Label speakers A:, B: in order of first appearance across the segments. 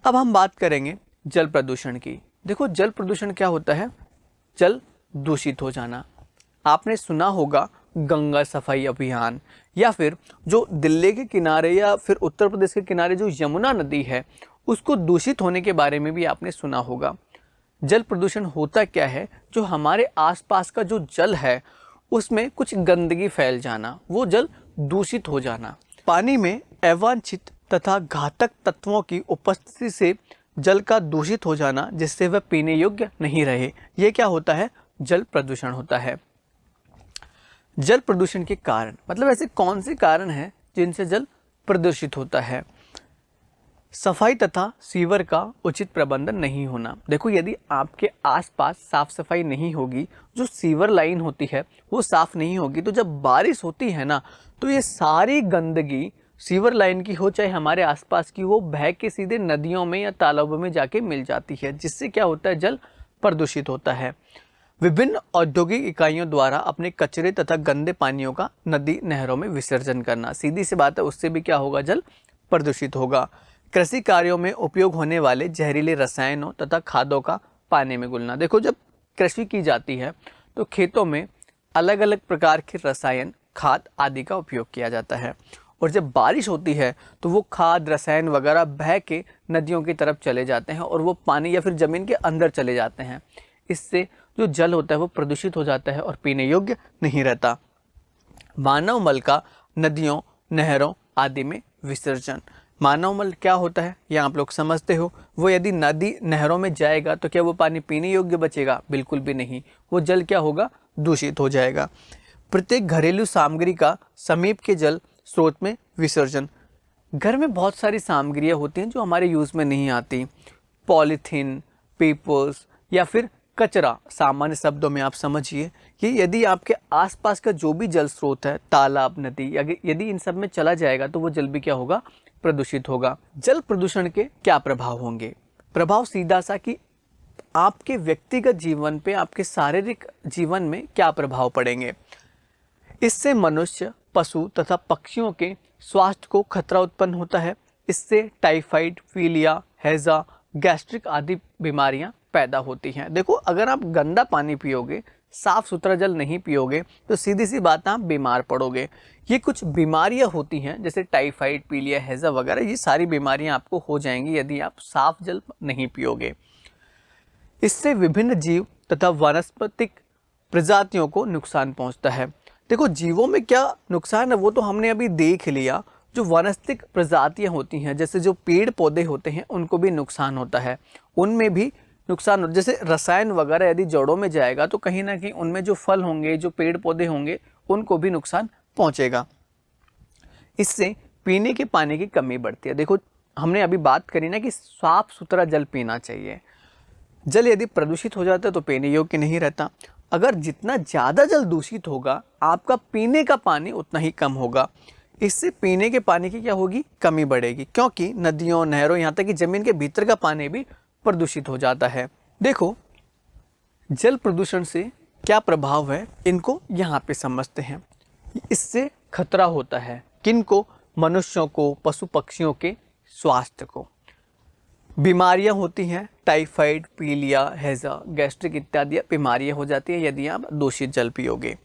A: अब हम बात करेंगे जल प्रदूषण की। देखो जल प्रदूषण क्या होता है, जल दूषित हो जाना। आपने सुना होगा गंगा सफाई अभियान, या फिर जो दिल्ली के किनारे या फिर उत्तर प्रदेश के किनारे जो यमुना नदी है उसको दूषित होने के बारे में भी आपने सुना होगा। जल प्रदूषण होता क्या है, जो हमारे आसपास का जो जल है उसमें कुछ गंदगी फैल जाना, वो जल दूषित हो जाना। पानी में अवांछित तथा घातक तत्वों की उपस्थिति से जल का दूषित हो जाना, जिससे वह पीने योग्य नहीं रहे, ये क्या होता है, जल प्रदूषण होता है। जल प्रदूषण के कारण मतलब ऐसे कौन से कारण हैं जिनसे जल प्रदूषित होता है। सफाई तथा सीवर का उचित प्रबंधन नहीं होना। देखो यदि आपके आसपास साफ सफाई नहीं होगी, जो सीवर लाइन होती है वो साफ नहीं होगी, तो जब बारिश होती है ना, तो ये सारी गंदगी सीवर लाइन की हो चाहे हमारे आसपास की, वो बह के सीधे नदियों में या तालाबों में जाके मिल जाती है, जिससे क्या होता है, जल प्रदूषित होता है। विभिन्न औद्योगिक इकाइयों द्वारा अपने कचरे तथा गंदे पानियों का नदी नहरों में विसर्जन करना, सीधी सी बात है, उससे भी क्या होगा, जल प्रदूषित होगा। कृषि कार्यों में उपयोग होने वाले जहरीले रसायनों तथा खादों का पानी में घुलना। देखो जब कृषि की जाती है तो खेतों में अलग अलग प्रकार के रसायन, खाद आदि का उपयोग किया जाता है, और जब बारिश होती है तो वो खाद, रसायन वगैरह बह के नदियों की तरफ चले जाते हैं और वो पानी या फिर जमीन के अंदर चले जाते हैं। इससे जो जल होता है वो प्रदूषित हो जाता है और पीने योग्य नहीं रहता। मानव मल का नदियों, नहरों आदि में विसर्जन। मानव मल क्या होता है, ये आप लोग समझते हो। वो यदि नदी नहरों में जाएगा तो क्या वो पानी पीने योग्य बचेगा, बिल्कुल भी नहीं, वो जल क्या होगा, दूषित हो जाएगा। प्रत्येक घरेलू सामग्री का समीप के जल स्रोत में विसर्जन। घर में बहुत सारी सामग्रियां होती हैं जो हमारे यूज़ में नहीं आती, पॉलीथीन, पेपर्स या फिर कचरा, सामान्य शब्दों में आप समझिए कि यदि आपके आसपास का जो भी जल स्रोत है, तालाब, नदी, यदि इन सब में चला जाएगा तो वो जल भी क्या होगा, प्रदूषित होगा। जल प्रदूषण के क्या प्रभाव होंगे? प्रभाव सीधा सा कि आपके व्यक्तिगत जीवन पे, आपके शारीरिक जीवन में क्या प्रभाव पड़ेंगे। इससे मनुष्य, पशु तथा पक्षियों के स्वास्थ्य को खतरा उत्पन्न होता है। इससे टाइफाइड, पीलिया, हैजा, गैस्ट्रिक आदि बीमारियां पैदा होती हैं। देखो अगर आप गंदा पानी पियोगे, साफ सुथरा जल नहीं पियोगे, तो सीधी सी बात आप बीमार पड़ोगे। ये कुछ बीमारियां होती हैं जैसे टाइफाइड, पीलिया, हैजा वगैरह, ये सारी बीमारियां आपको हो जाएंगी यदि आप साफ जल नहीं पियोगे। इससे विभिन्न जीव तथा वनस्पतिक प्रजातियों को नुकसान पहुंचता है। देखो जीवों में क्या नुकसान है वो तो हमने अभी देख लिया। जो वनस्पतिक प्रजातियां होती हैं, जैसे जो पेड़ पौधे होते हैं, उनको भी नुकसान होता है, उनमें भी नुकसान। जैसे रसायन वगैरह यदि जड़ों में जाएगा तो कहीं ना कहीं उनमें जो फल होंगे, जो पेड़ पौधे होंगे, उनको भी नुकसान पहुंचेगा। इससे पीने के पानी की कमी बढ़ती है। देखो हमने अभी बात करी ना कि साफ सुथरा जल पीना चाहिए। जल यदि प्रदूषित हो जाता है तो पीने योग्य नहीं रहता। अगर जितना ज़्यादा जल दूषित होगा, आपका पीने का पानी उतना ही कम होगा। इससे पीने के पानी की क्या होगी, कमी बढ़ेगी, क्योंकि नदियों, नहरों, यहाँ तक कि जमीन के भीतर का पानी भी प्रदूषित हो जाता है। देखो जल प्रदूषण से क्या प्रभाव है, इनको यहाँ पे समझते हैं। इससे खतरा होता है किनको, मनुष्यों को, पशु पक्षियों के स्वास्थ्य को। बीमारियां होती हैं, टाइफाइड, पीलिया, हैजा, गैस्ट्रिक इत्यादि बीमारियां हो जाती हैं यदि आप दूषित जल पियोगे।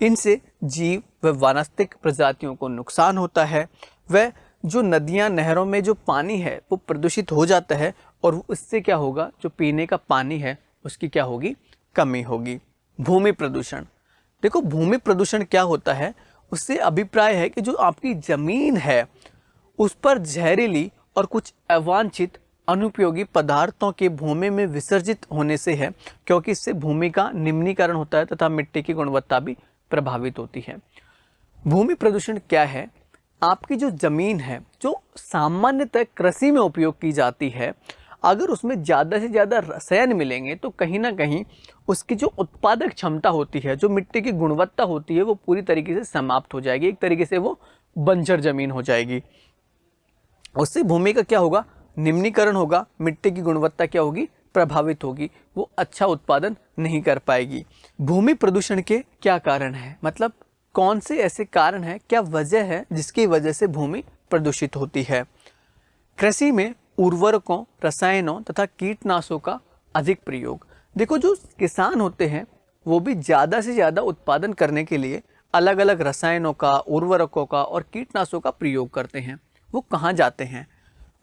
A: इनसे जीव व वनस्पतिक प्रजातियों को नुकसान होता है। वह जो नदियां, नहरों में जो पानी है वो प्रदूषित हो जाता है, और उससे क्या होगा, जो पीने का पानी है उसकी क्या होगी, कमी होगी। भूमि प्रदूषण। देखो भूमि प्रदूषण क्या होता है, उससे अभिप्राय है कि जो आपकी जमीन है उस पर जहरीली और कुछ अवांछित अनुपयोगी पदार्थों के भूमि में विसर्जित होने से है, क्योंकि इससे भूमि का निम्नीकरण होता है तथा मिट्टी की गुणवत्ता भी प्रभावित होती है। भूमि प्रदूषण क्या है, आपकी जो जमीन है जो सामान्यतः कृषि में उपयोग की जाती है, अगर उसमें ज़्यादा से ज़्यादा रसायन मिलेंगे तो कहीं ना कहीं उसकी जो उत्पादक क्षमता होती है, जो मिट्टी की गुणवत्ता होती है, वो पूरी तरीके से समाप्त हो जाएगी। एक तरीके से वो बंजर जमीन हो जाएगी। उससे भूमि का क्या होगा, निम्नीकरण होगा, मिट्टी की गुणवत्ता क्या होगी, प्रभावित होगी, वो अच्छा उत्पादन नहीं कर पाएगी। भूमि प्रदूषण के क्या कारण है, मतलब कौन से ऐसे कारण हैं, क्या वजह है जिसकी वजह से भूमि प्रदूषित होती है। कृषि में उर्वरकों, रसायनों तथा कीटनाशकों का अधिक प्रयोग। देखो जो किसान होते हैं वो भी ज़्यादा से ज़्यादा उत्पादन करने के लिए अलग अलग रसायनों का, उर्वरकों का और कीटनाशकों का प्रयोग करते हैं। वो कहाँ जाते हैं?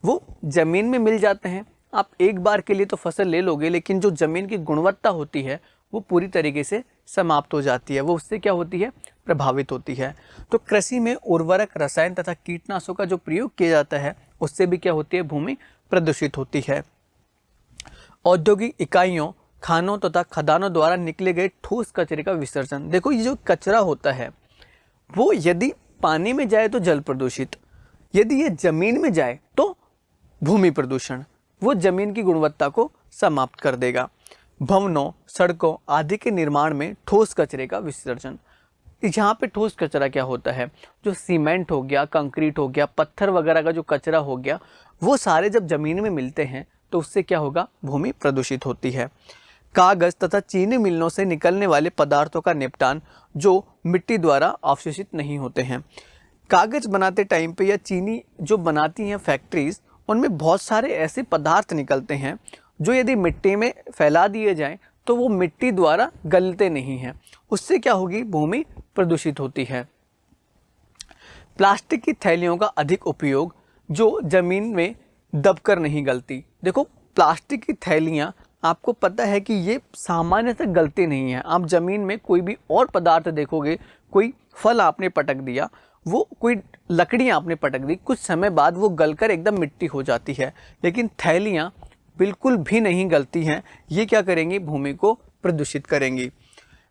A: वो ज़मीन में मिल जाते हैं। आप एक बार के लिए तो फसल ले लोगे, लेकिन जो ज़मीन की गुणवत्ता होती है वो पूरी तरीके से समाप्त हो जाती है, वो उससे क्या होती है, प्रभावित होती है। तो कृषि में उर्वरक, रसायन तथा कीटनाशकों का जो प्रयोग किया जाता है उससे भी क्या होती है, भूमि प्रदूषित होती है। औद्योगिक इकाइयों, खानों तथा खदानों द्वारा निकले गए ठोस कचरे का विसर्जन। देखो ये जो कचरा होता है वो यदि पानी में जाए तो जल प्रदूषित, यदि ये जमीन में जाए तो भूमि प्रदूषण, वो जमीन की गुणवत्ता को समाप्त कर देगा। भवनों, सड़कों आदि के निर्माण में ठोस कचरे का विसर्जन। यहाँ पे ठोस कचरा क्या होता है, जो सीमेंट हो गया, कंक्रीट हो गया, पत्थर वगैरह का जो कचरा हो गया, वो सारे जब जमीन में मिलते हैं तो उससे क्या होगा, भूमि प्रदूषित होती है। कागज तथा चीनी मिलों से निकलने वाले पदार्थों का निपटान जो मिट्टी द्वारा अवशोषित नहीं होते हैं। कागज बनाते टाइम पे या चीनी जो बनाती हैं फैक्ट्रीज, उनमें बहुत सारे ऐसे पदार्थ निकलते हैं जो यदि मिट्टी में फैला दिए जाएं तो वो मिट्टी द्वारा गलते नहीं हैं, उससे क्या होगी, भूमि प्रदूषित होती है। प्लास्टिक की थैलियों का अधिक उपयोग जो जमीन में दबकर नहीं गलती। देखो प्लास्टिक की थैलियाँ, आपको पता है कि ये सामान्यतः गलती नहीं है। आप ज़मीन में कोई भी और पदार्थ देखोगे, कोई फल आपने पटक दिया, वो कोई लकड़ी आपने पटक दी, कुछ समय बाद वो गलकर एकदम मिट्टी हो जाती है, लेकिन थैलियाँ बिल्कुल भी नहीं गलती हैं। ये क्या करेंगी, भूमि को प्रदूषित करेंगी।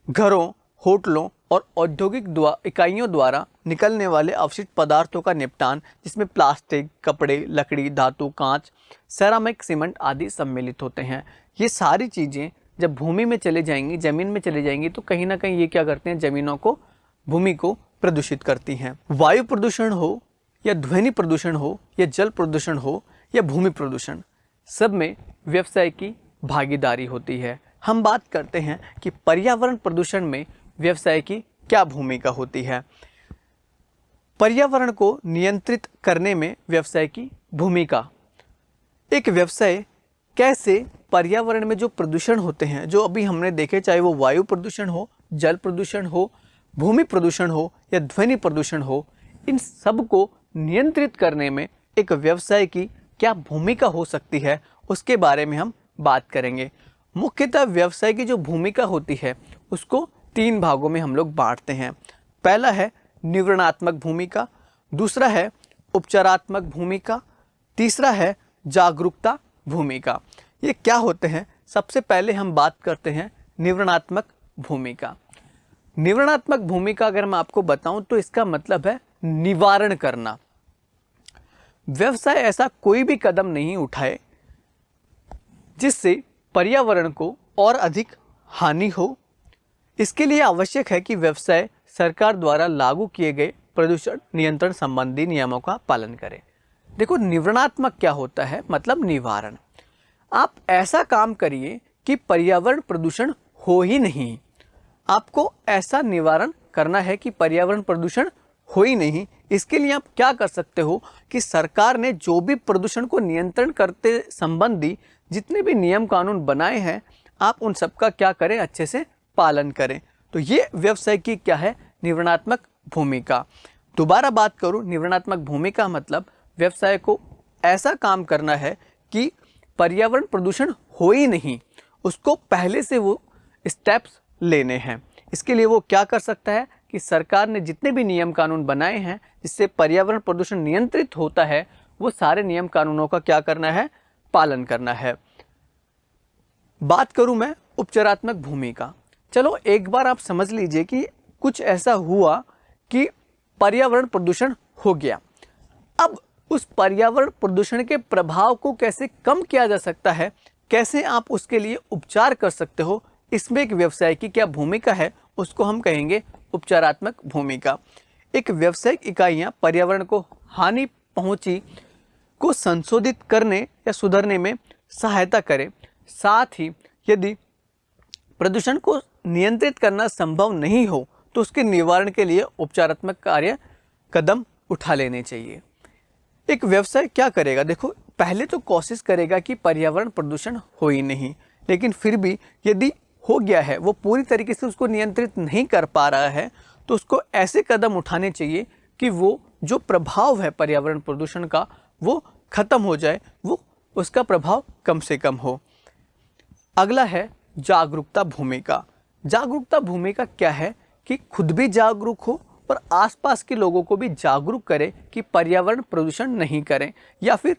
A: घरों, होटलों और औद्योगिक इकाइयों द्वारा निकलने वाले अवशिष्ट पदार्थों का निपटान, जिसमें प्लास्टिक, कपड़े, लकड़ी, धातु, कांच, सेरामिक, सीमेंट आदि सम्मिलित होते हैं। ये सारी चीज़ें जब भूमि में चले जाएंगी, ज़मीन में चले जाएंगी, तो कहीं ना कहीं ये क्या करते हैं, ज़मीनों को, भूमि को प्रदूषित करती हैं। वायु प्रदूषण हो या ध्वनि प्रदूषण हो या जल प्रदूषण हो या भूमि प्रदूषण, सब में व्यवसाय की भागीदारी होती है। हम बात करते हैं कि पर्यावरण प्रदूषण में व्यवसाय की क्या भूमिका होती है। पर्यावरण को नियंत्रित करने में व्यवसाय की भूमिका। एक व्यवसाय कैसे पर्यावरण में जो प्रदूषण होते हैं, जो अभी हमने देखे, चाहे वो वायु प्रदूषण हो, जल प्रदूषण हो, भूमि प्रदूषण हो या ध्वनि प्रदूषण हो, इन सब को नियंत्रित करने में एक व्यवसाय की क्या भूमिका हो सकती है, उसके बारे में हम बात करेंगे। मुख्यतः व्यवसाय की जो भूमिका होती है उसको 3 भागों में हम लोग बांटते हैं। पहला है निवारणात्मक भूमिका, दूसरा है उपचारात्मक भूमिका, तीसरा है जागरूकता भूमिका। ये क्या होते हैं? सबसे पहले हम बात करते हैं निवारणात्मक भूमिका। निवारणात्मक भूमिका अगर मैं आपको बताऊं तो इसका मतलब है निवारण करना। व्यवसाय ऐसा कोई भी कदम नहीं उठाए जिससे पर्यावरण को और अधिक हानि हो। इसके लिए आवश्यक है कि व्यवसाय सरकार द्वारा लागू किए गए प्रदूषण नियंत्रण संबंधी नियमों का पालन करे। देखो निवारणात्मक क्या होता है, मतलब निवारण। आप ऐसा काम करिए कि पर्यावरण प्रदूषण हो ही नहीं। आपको ऐसा निवारण करना है कि पर्यावरण प्रदूषण हो ही नहीं। इसके लिए आप क्या कर सकते हो कि सरकार ने जो भी प्रदूषण को नियंत्रण करते संबंधी जितने भी नियम कानून बनाए हैं, आप उन सब का क्या करें, अच्छे से पालन करें। तो ये व्यवसाय की क्या है, निवारणात्मक भूमिका। दोबारा बात करूं, निवारणात्मक भूमिका मतलब व्यवसाय को ऐसा काम करना है कि पर्यावरण प्रदूषण हो ही नहीं, उसको पहले से वो स्टेप्स लेने हैं। इसके लिए वो क्या कर सकता है कि सरकार ने जितने भी नियम कानून बनाए हैं जिससे पर्यावरण प्रदूषण नियंत्रित होता है, वो सारे नियम कानूनों का क्या करना है, पालन करना है। बात करूं मैं उपचारात्मक भूमिका। चलो एक बार आप समझ लीजिए कि कुछ ऐसा हुआ कि पर्यावरण प्रदूषण हो गया। अब उस पर्यावरण प्रदूषण के प्रभाव को कैसे कम किया जा सकता है, कैसे आप उसके लिए उपचार कर सकते हो, इसमें एक व्यवसाय की क्या भूमिका है, उसको हम कहेंगे उपचारात्मक भूमिका। एक व्यावसायिक इकाइयां पर्यावरण को हानि पहुंची को संशोधित करने या सुधारने में सहायता करें। साथ ही यदि प्रदूषण को नियंत्रित करना संभव नहीं हो तो उसके निवारण के लिए उपचारात्मक कार्य कदम उठा लेने चाहिए। एक व्यवसाय क्या करेगा, देखो पहले तो कोशिश करेगा कि पर्यावरण प्रदूषण हो ही नहीं, लेकिन फिर भी यदि हो गया है, वो पूरी तरीके से उसको नियंत्रित नहीं कर पा रहा है, तो उसको ऐसे कदम उठाने चाहिए कि वो जो प्रभाव है पर्यावरण प्रदूषण का वो खत्म हो जाए, वो उसका प्रभाव कम से कम हो। अगला है जागरूकता भूमिका। जागरूकता भूमिका क्या है कि खुद भी जागरूक हो और आसपास के लोगों को भी जागरूक करें कि पर्यावरण प्रदूषण नहीं करें, या फिर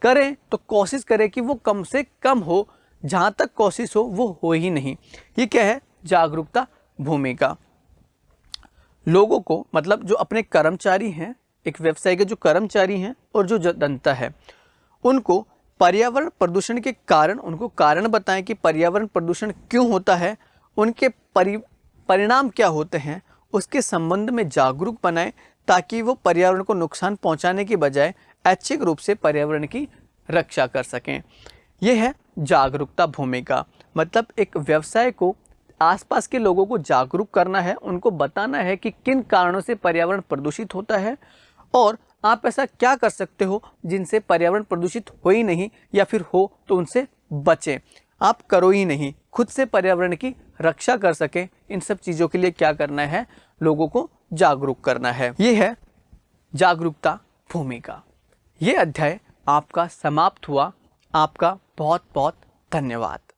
A: करें तो कोशिश करें कि वो कम से कम हो, जहाँ तक कोशिश हो वो हो ही नहीं। ये क्या है? जागरूकता भूमिका। लोगों को, मतलब जो अपने कर्मचारी हैं, एक व्यवसाय के जो कर्मचारी हैं और जो जनता है, उनको पर्यावरण प्रदूषण के कारण, उनको कारण बताएं कि पर्यावरण प्रदूषण क्यों होता है, उनके परिणाम क्या होते हैं, उसके संबंध में जागरूक बनाएं, ताकि वो पर्यावरण को नुकसान पहुंचाने की बजाय ऐच्छिक रूप से पर्यावरण की रक्षा कर सकें। यह है जागरूकता भूमिका। मतलब एक व्यवसाय को आसपास के लोगों को जागरूक करना है, उनको बताना है कि किन कारणों से पर्यावरण प्रदूषित होता है और आप ऐसा क्या कर सकते हो जिनसे पर्यावरण प्रदूषित हो ही नहीं, या फिर हो तो उनसे बचें। आप करो ही नहीं, खुद से पर्यावरण की रक्षा कर सकें। इन सब चीज़ों के लिए क्या करना है? लोगों को जागरूक करना है। ये है जागरूकता भूमिका। ये अध्याय आपका समाप्त हुआ। आपका बहुत बहुत धन्यवाद।